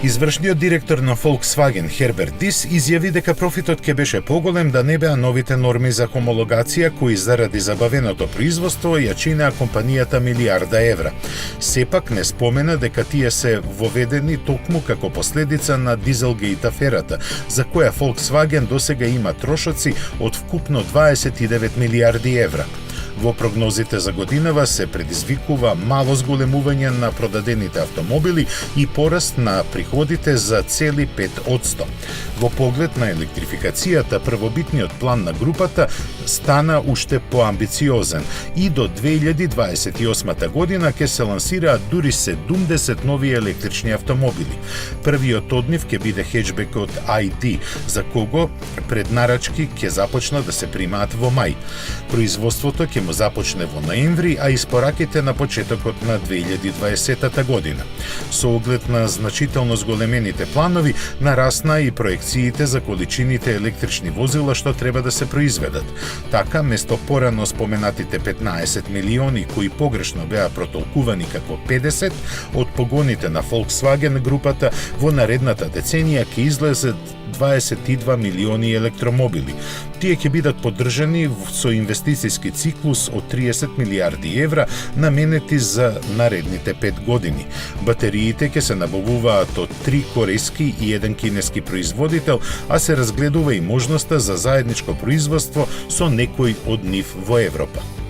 Извршниот директор на Volkswagen Herbert Diess изјави дека профитот ќе беше поголем да не беа новите норми за хомологација кои заради забавеното производство ја чинеа компанијата милиарда евра. Сепак не спомена дека тие се воведени токму како последица на Дизелгейт аферата, за која Volkswagen досега има трошоци од вкупно 29 милиарди евра. Во прогнозите за годинава се предизвикува мало зголемување на продадените автомобили и пораст на приходите за цели 5%. Во поглед на електрификацијата, првобитниот план на групата стана уште поамбициозен и до 2028 година ќе се лансираат дури 70 нови електрични автомобили. Првиот од нив ќе биде хеджбекот ID, за кого преднарачки ќе започнат да се примаат во мај. Производството ќе му започне во ноември, а испораките на почетокот на 2020 година. Со оглед на значително зголемените планови, нарасна и проекциите за количините електрични возила што треба да се произведат. Така, место порано споменатите 15 милиони кои погрешно беа протолкувани како 50 од погоните на Volkswagen групата, во наредната деценија ќе излезат 22 милиони електромобили. Тие ќе бидат поддржани со инвестицијски циклус од 30 милиарди евра наменети за наредните 5 години. Батериите ќе се набавуваат од 3 корејски и 1 кинески производител, а се разгледува и можноста за заедничко производство со некој од нив во Европа.